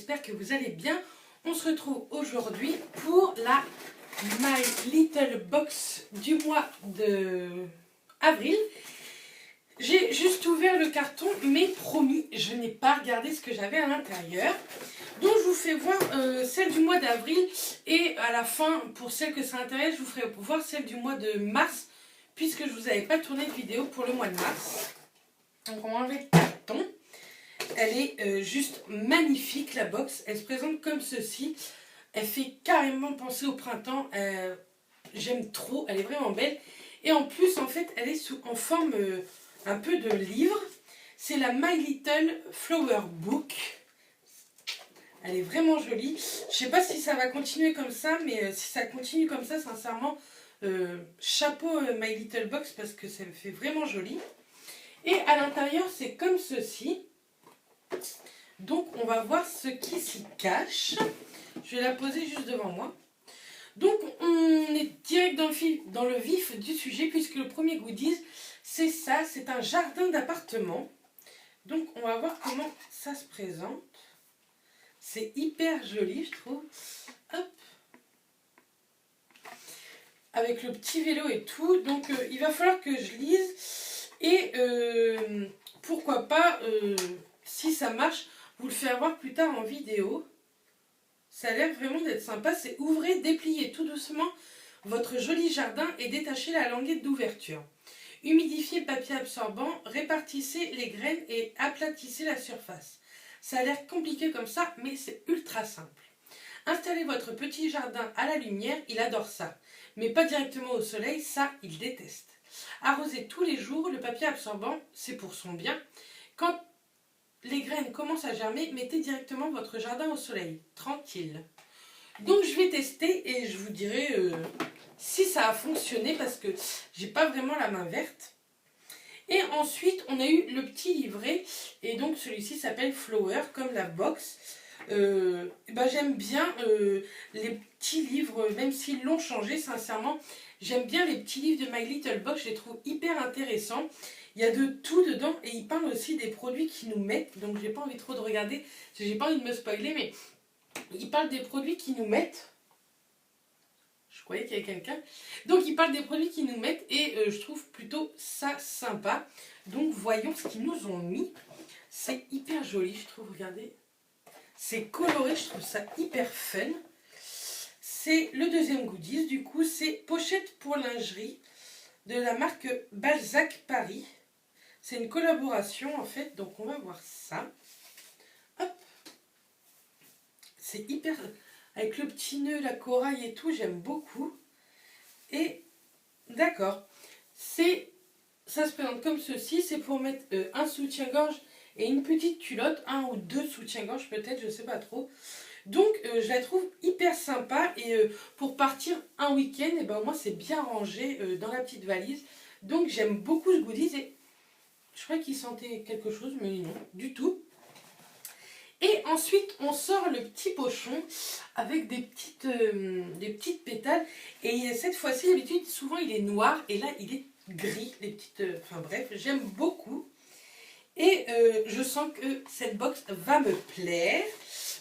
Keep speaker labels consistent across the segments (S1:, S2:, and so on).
S1: j'espère que vous allez bien. On se retrouve aujourd'hui pour la My Little Box du mois d'avril. J'ai juste ouvert le carton, mais promis, je n'ai pas regardé ce que j'avais à l'intérieur. Donc je vous fais voir celle du mois d'avril et à la fin, pour celle que ça intéresse, je vous ferai voir celle du mois de mars, puisque je ne vous avais pas tourné de vidéo pour le mois de mars. Donc on va enlever le carton. Elle est juste magnifique, la box. Elle se présente comme ceci. Elle fait carrément penser au printemps. J'aime trop, elle est vraiment belle. Et en plus, en fait, elle est en forme un peu de livre. C'est la My Little Flower Book. Elle est vraiment jolie. Je ne sais pas si ça va continuer comme ça, mais si ça continue comme ça, sincèrement, chapeau My Little Box, parce que ça me fait vraiment joli. Et à l'intérieur, c'est comme ceci. Donc, on va voir ce qui s'y cache. Je vais la poser juste devant moi. Donc, on est direct dans le vif du sujet, puisque le premier goodies, c'est ça, c'est un jardin d'appartement. Donc, on va voir comment ça se présente. C'est hyper joli, je trouve. Hop. Avec le petit vélo et tout. Donc, il va falloir que je lise. Et pourquoi pas, si ça marche, vous le faire voir plus tard en vidéo. Ça a l'air vraiment d'être sympa. C'est ouvrez, dépliez tout doucement votre joli jardin et détachez la languette d'ouverture. Humidifiez le papier absorbant, répartissez les graines et aplatissez la surface. Ça a l'air compliqué comme ça, mais c'est ultra simple. Installez votre petit jardin à la lumière, il adore ça. Mais pas directement au soleil, ça, il déteste. Arrosez tous les jours, le papier absorbant, c'est pour son bien. Quand les graines commencent à germer, mettez directement votre jardin au soleil, tranquille. Donc je vais tester et je vous dirai si ça a fonctionné parce que j'ai pas vraiment la main verte. Et ensuite on a eu le petit livret et donc celui-ci s'appelle Flower comme la box. J'aime bien les petits livres, même s'ils l'ont changé sincèrement. J'aime bien les petits livres de My Little Box, je les trouve hyper intéressants. Il y a de tout dedans et ils parlent aussi des produits qu'ils nous mettent. Donc j'ai pas envie trop de regarder, parce que j'ai pas envie de me spoiler, mais ils parlent des produits qu'ils nous mettent. Je croyais qu'il y avait quelqu'un. Donc ils parlent des produits qu'ils nous mettent et je trouve plutôt ça sympa. Donc voyons ce qu'ils nous ont mis. C'est hyper joli, je trouve, regardez. C'est coloré, je trouve ça hyper fun. C'est le deuxième goodies, du coup, c'est pochette pour lingerie de la marque Balzac Paris. C'est une collaboration en fait, donc on va voir ça. Hop. C'est hyper... Avec le petit nœud, la corail et tout, j'aime beaucoup. Et d'accord, ça se présente comme ceci, c'est pour mettre un soutien-gorge et une petite culotte, un ou deux soutiens-gorge peut-être, je sais pas trop. Donc je la trouve hyper sympa et pour partir un week-end, et ben moi c'est bien rangé dans la petite valise. Donc j'aime beaucoup ce goodies et je crois qu'il sentait quelque chose, mais non, du tout. Et ensuite, on sort le petit pochon avec des petites pétales. Et cette fois-ci, d'habitude, souvent il est noir et là il est gris. Enfin bref, j'aime beaucoup. Et je sens que cette box va me plaire.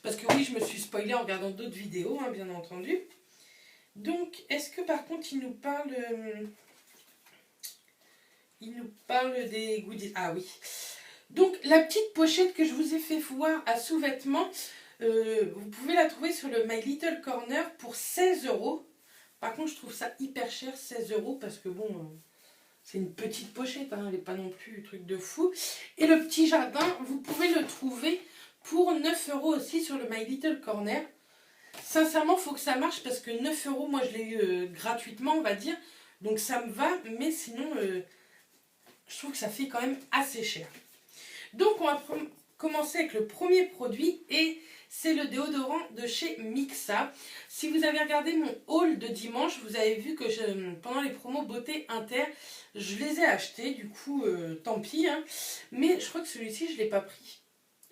S1: Parce que oui, je me suis spoilée en regardant d'autres vidéos, hein, bien entendu. Donc, est-ce que par contre, il nous parle des goodies? Ah oui. Donc, la petite pochette que je vous ai fait voir à sous-vêtements, vous pouvez la trouver sur le My Little Corner pour 16 €. Par contre, je trouve ça hyper cher, 16 €, parce que bon, c'est une petite pochette, hein, elle n'est pas non plus un truc de fou. Et le petit jardin, vous pouvez le trouver pour 9 € aussi sur le My Little Corner. Sincèrement, il faut que ça marche parce que 9 €, moi je l'ai eu gratuitement, on va dire. Donc ça me va, mais sinon, je trouve que ça fait quand même assez cher. Donc on va commencer avec le premier produit et c'est le déodorant de chez Mixa. Si vous avez regardé mon haul de dimanche, vous avez vu que pendant les promos Beauté Inter, je les ai achetés, du coup tant pis. Hein. Mais je crois que celui-ci je ne l'ai pas pris.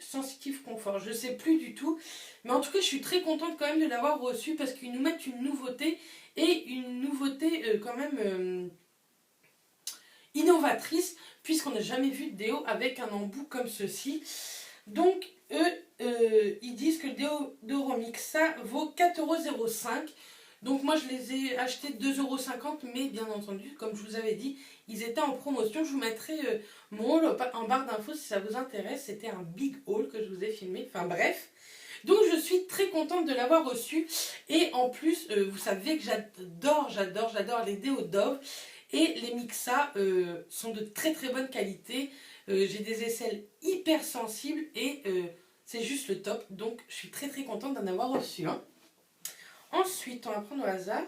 S1: Sensitive Confort, je ne sais plus du tout. Mais en tout cas, je suis très contente quand même de l'avoir reçu parce qu'ils nous mettent une nouveauté et une nouveauté quand même innovatrice puisqu'on n'a jamais vu de déo avec un embout comme ceci. Donc, eux, ils disent que le déodorant Mixa vaut 4,05 €. Donc moi je les ai achetés 2,50 €, mais bien entendu, comme je vous avais dit, ils étaient en promotion. Je vous mettrai mon haul en barre d'infos si ça vous intéresse. C'était un big haul que je vous ai filmé. Enfin bref. Donc je suis très contente de l'avoir reçu. Et en plus, vous savez que j'adore les déos Dove. Et les Mixa sont de très très bonne qualité. J'ai des aisselles hyper sensibles et c'est juste le top. Donc je suis très très contente d'en avoir reçu un. Ensuite, on va prendre au hasard.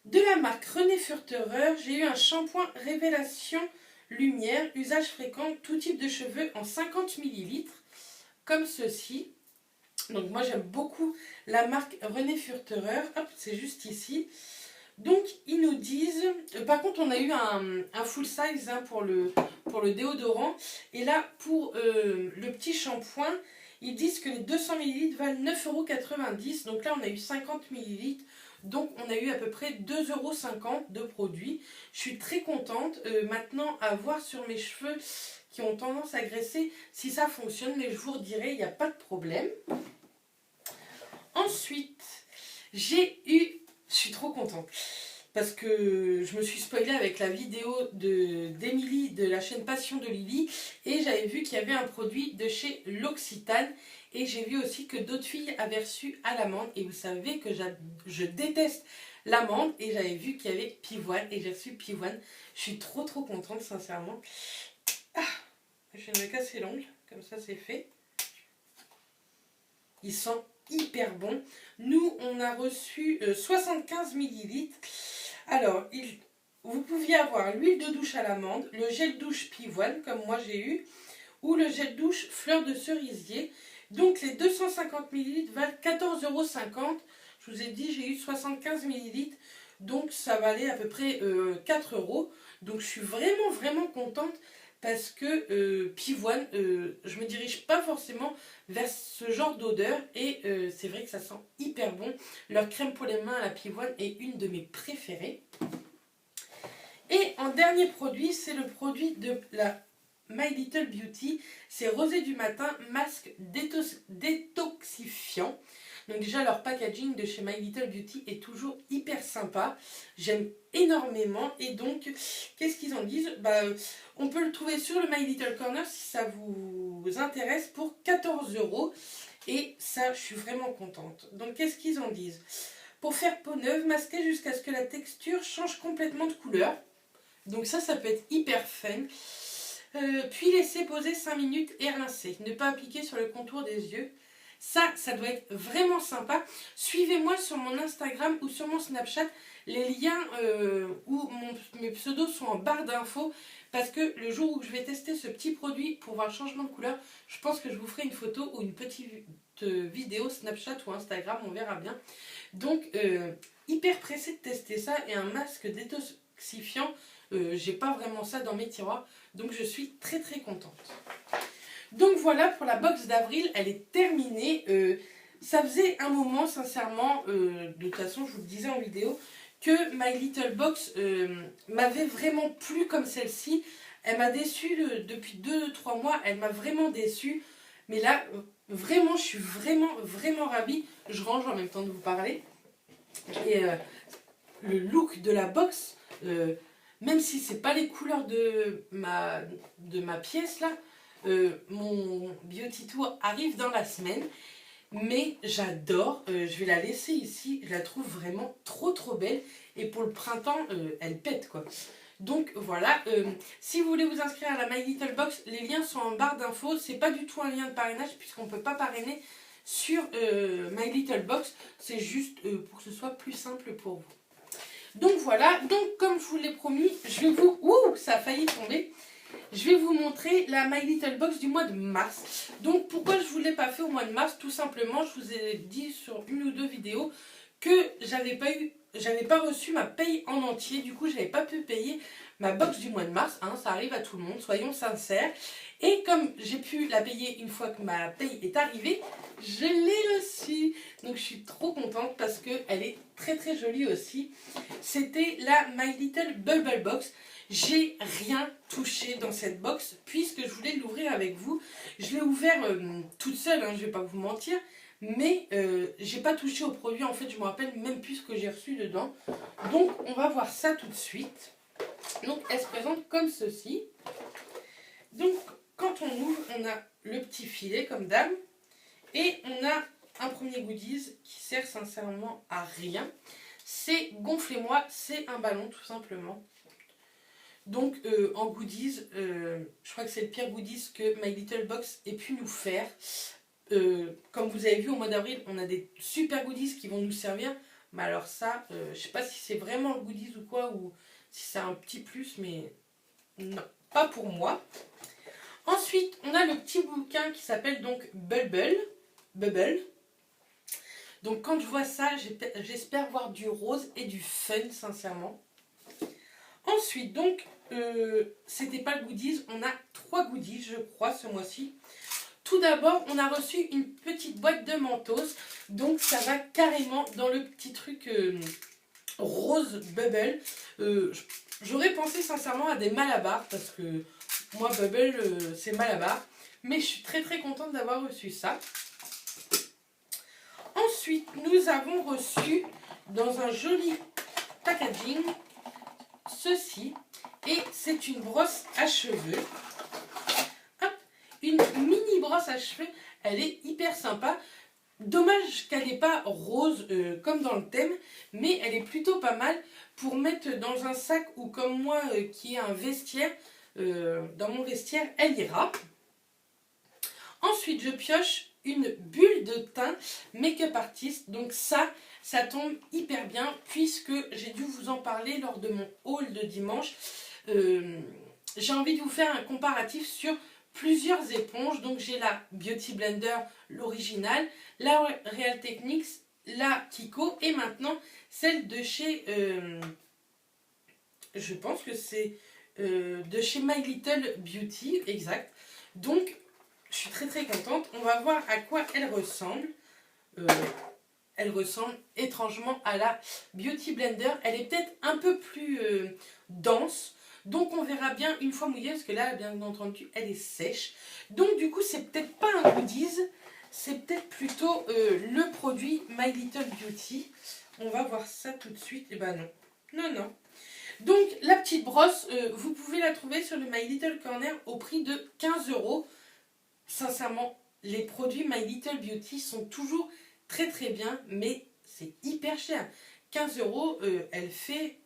S1: De la marque René Furterer, j'ai eu un shampoing Révélation Lumière, usage fréquent, tout type de cheveux en 50 ml, comme ceci. Donc moi j'aime beaucoup la marque René Furterer. Hop, c'est juste ici. Donc ils nous disent, par contre on a eu un full size hein, pour le déodorant. Et là pour le petit shampoing, ils disent que les 200 ml valent 9,90 €. Donc là on a eu 50 ml. Donc on a eu à peu près 2,50 € de produits. Je suis très contente. Maintenant à voir sur mes cheveux qui ont tendance à graisser si ça fonctionne. Mais je vous redirai, il n'y a pas de problème. Ensuite, je suis trop contente. Parce que je me suis spoilée avec la vidéo d'Emilie de la chaîne Passion de Lily. Et j'avais vu qu'il y avait un produit de chez L'Occitane. Et j'ai vu aussi que d'autres filles avaient reçu à l'amande. Et vous savez que je déteste l'amande. Et j'avais vu qu'il y avait pivoine. Et j'ai reçu pivoine. Je suis trop contente sincèrement. Ah, je viens de me casser l'ongle. Comme ça c'est fait. Il sent hyper bon. Nous on a reçu 75 ml. Alors, vous pouviez avoir l'huile de douche à l'amande, le gel douche pivoine, comme moi j'ai eu, ou le gel douche fleur de cerisier. Donc, les 250 ml valent 14,50 €. Je vous ai dit, j'ai eu 75 ml, donc ça valait à peu près 4 €. Donc, je suis vraiment contente parce que pivoine, je me dirige pas forcément vers ce genre d'odeur et c'est vrai que ça sent hyper bon. Leur crème pour les mains à la pivoine est une de mes préférées. Et en dernier produit, c'est le produit de la My Little Beauty. C'est Rosée du matin, masque détoxifiant. Donc déjà leur packaging de chez My Little Beauty est toujours hyper sympa. J'aime énormément. Et donc, qu'est-ce qu'ils en disent? On peut le trouver sur le My Little Corner si ça vous intéresse pour 14 €. Et ça, je suis vraiment contente. Donc qu'est-ce qu'ils en disent? Pour faire peau neuve, masquer jusqu'à ce que la texture change complètement de couleur. Donc ça peut être hyper fun. Puis laisser poser 5 minutes et rincer. Ne pas appliquer sur le contour des yeux. Ça doit être vraiment sympa. Suivez-moi sur mon Instagram ou sur mon Snapchat. Les liens où mes pseudos sont en barre d'infos. Parce que le jour où je vais tester ce petit produit pour voir le changement de couleur, je pense que je vous ferai une photo ou une petite vidéo Snapchat ou Instagram, on verra bien. Donc, hyper pressée de tester ça. Et un masque détoxifiant, j'ai pas vraiment ça dans mes tiroirs. Donc, je suis très contente. Donc voilà pour la box d'avril, elle est terminée. Ça faisait un moment sincèrement, de toute façon je vous le disais en vidéo, que My Little Box m'avait vraiment plu comme celle-ci. Elle m'a déçue depuis 2-3 mois, elle m'a vraiment déçue. Mais là, vraiment, je suis vraiment ravie. Je range en même temps de vous parler. Et le look de la box, même si c'est pas les couleurs de ma pièce là, mon Beauty Tour arrive dans la semaine, mais j'adore, je vais la laisser ici, je la trouve vraiment trop belle et pour le printemps elle pète quoi. Donc voilà, si vous voulez vous inscrire à la My Little Box, les liens sont en barre d'infos. C'est pas du tout un lien de parrainage puisqu'on peut pas parrainer sur My Little Box, c'est juste pour que ce soit plus simple pour vous. Donc voilà, donc comme je vous l'ai promis, je vais vous... Ouh, ça a failli tomber. Je vais vous montrer la My Little Box du mois de mars. Donc pourquoi je ne vous l'ai pas fait au mois de mars? Tout simplement, je vous ai dit sur une ou deux vidéos que j'avais pas eu j'avais pas reçu ma paye en entier, du coup j'avais pas pu payer ma box du mois de mars, hein, ça arrive à tout le monde, soyons sincères. Et comme j'ai pu la payer une fois que ma paye est arrivée, je l'ai reçue. Donc je suis trop contente parce qu'elle est très très jolie aussi. C'était la My Little Bubble Box. J'ai rien touché dans cette box puisque je voulais l'ouvrir avec vous. Je l'ai ouvert toute seule, hein, je vais pas vous mentir. Mais j'ai pas touché au produit, en fait je me rappelle même plus ce que j'ai reçu dedans. Donc on va voir ça tout de suite. Donc elle se présente comme ceci. Donc quand on ouvre, on a le petit filet comme d'hab. Et on a un premier goodies qui sert sincèrement à rien. C'est gonflez-moi, c'est un ballon tout simplement. Donc en goodies, je crois que c'est le pire goodies que My Little Box ait pu nous faire. Comme vous avez vu au mois d'avril, on a des super goodies qui vont nous servir. Mais alors ça, je sais pas si c'est vraiment le goodies ou quoi, ou si c'est un petit plus, mais non, pas pour moi. Ensuite, on a le petit bouquin qui s'appelle donc Bubble. Donc quand je vois ça, j'espère voir du rose et du fun, sincèrement. Ensuite, donc, c'était pas le goodies, on a 3 goodies, je crois, ce mois-ci. Tout d'abord, on a reçu une petite boîte de Mentos, donc ça va carrément dans le petit truc rose Bubble. J'aurais pensé sincèrement à des Malabar, parce que moi, Bubble, c'est Malabar. Mais je suis très très contente d'avoir reçu ça. Ensuite, nous avons reçu dans un joli packaging ceci. Et c'est une brosse à cheveux. Hop, une mini brosse à cheveux. Elle est hyper sympa. Dommage qu'elle n'est pas rose comme dans le thème. Mais elle est plutôt pas mal pour mettre dans un sac ou comme moi qui est un vestiaire. Dans mon vestiaire, elle ira. Ensuite, je pioche une bulle de teint Make-up Artist. Donc ça tombe hyper bien puisque j'ai dû vous en parler lors de mon haul de dimanche. J'ai envie de vous faire un comparatif sur plusieurs éponges. Donc j'ai la Beauty Blender, l'original, la Real Techniques, la Kiko et maintenant celle de chez... je pense que c'est de chez My Little Beauty, exact. Donc je suis très très contente. On va voir à quoi elle ressemble. Elle ressemble étrangement à la Beauty Blender. Elle est peut-être un peu plus dense. Donc on verra bien une fois mouillée. Parce que là, bien entendu, elle est sèche. Donc du coup, c'est peut-être pas un goodies. C'est peut-être plutôt le produit My Little Beauty. On va voir ça tout de suite. Et ben non. Non, non. Donc la petite brosse, vous pouvez la trouver sur le My Little Corner au prix de 15 €. Sincèrement, les produits My Little Beauty sont toujours très très bien, mais c'est hyper cher. 15 €, elle fait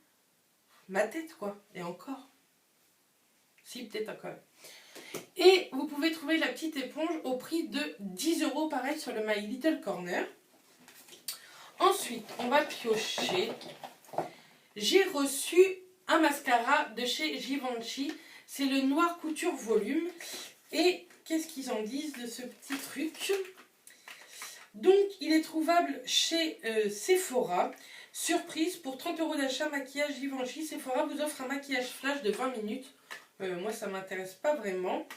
S1: ma tête quoi, et encore. Si, peut-être encore. Et vous pouvez trouver la petite éponge au prix de 10 € pareil sur le My Little Corner. Ensuite, on va piocher. J'ai reçu un mascara de chez Givenchy. C'est le Noir Couture Volume. Et qu'est-ce qu'ils en disent de ce petit truc? Donc, il est trouvable chez Sephora. Surprise, pour 30 € d'achat, maquillage Givenchy, Sephora vous offre un maquillage flash de 20 minutes. Moi, ça ne m'intéresse pas vraiment.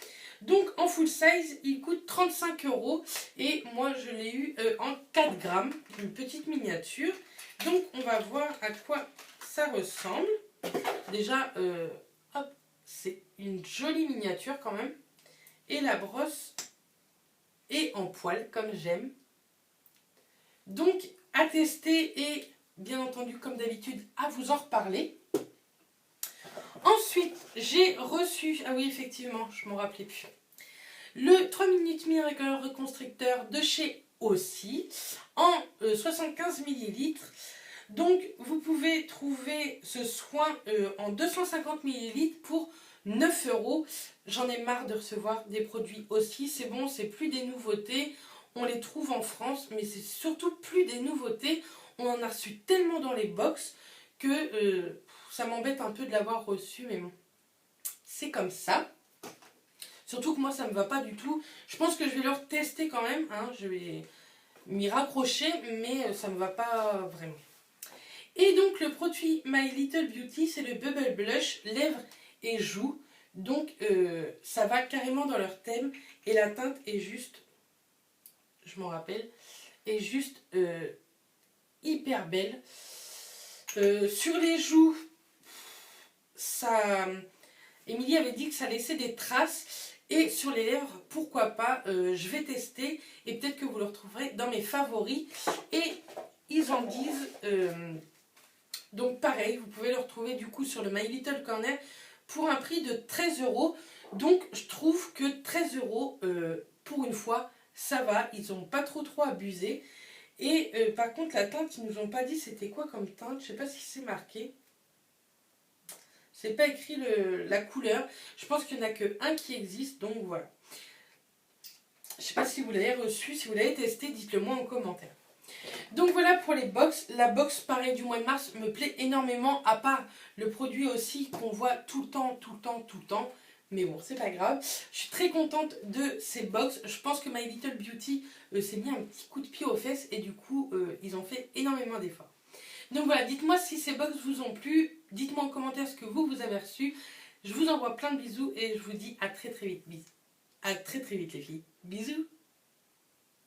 S1: Donc, en full size, il coûte 35 €. Et moi, je l'ai eu en 4 grammes, une petite miniature. Donc, on va voir à quoi ça ressemble. Déjà, hop, c'est une jolie miniature quand même. Et la brosse est en poil, comme j'aime. Donc, à tester et, bien entendu, comme d'habitude, à vous en reparler. Ensuite, j'ai reçu... Ah oui, effectivement, je ne m'en rappelais plus. Le 3 minutes Miracle Reconstructeur de chez Aussi, en 75 ml. Donc, vous pouvez trouver ce soin en 250 ml pour 9 €. J'en ai marre de recevoir des produits Aussi. C'est bon, c'est plus des nouveautés. On les trouve en France, mais c'est surtout plus des nouveautés. On en a reçu tellement dans les box que ça m'embête un peu de l'avoir reçu, mais bon, c'est comme ça. Surtout que moi, ça ne me va pas du tout. Je pense que je vais leur tester quand même. Hein. Je vais m'y raccrocher, mais ça ne me va pas vraiment. Et donc le produit My Little Beauty, c'est le Bubble Blush lèvres et joues. Donc ça va carrément dans leur thème et la teinte est juste, je m'en rappelle, est juste hyper belle. Sur les joues, ça, Émilie avait dit que ça laissait des traces. Et sur les lèvres, pourquoi pas, je vais tester et peut-être que vous le retrouverez dans mes favoris. Et ils en disent, donc pareil, vous pouvez le retrouver du coup sur le My Little Corner pour un prix de 13 €. Donc je trouve que 13 € pour une fois, ça va, ils n'ont pas trop abusé. Et par contre la teinte, ils nous ont pas dit c'était quoi comme teinte, je sais pas si c'est marqué. C'est pas écrit la couleur. Je pense qu'il n'y en a qu'un qui existe, donc voilà. Je sais pas si vous l'avez reçu, si vous l'avez testé, dites-le moi en commentaire. Donc voilà pour les box. La box pareil du mois de mars me plaît énormément, à part le produit aussi qu'on voit tout le temps. Mais bon, c'est pas grave. Je suis très contente de ces box. Je pense que My Little Beauty s'est mis un petit coup de pied aux fesses et du coup, ils ont fait énormément d'efforts. Donc voilà, dites-moi si ces box vous ont plu. Dites-moi en commentaire ce que vous avez reçu. Je vous envoie plein de bisous et je vous dis à très vite. Bisous. À très vite les filles. Bisous.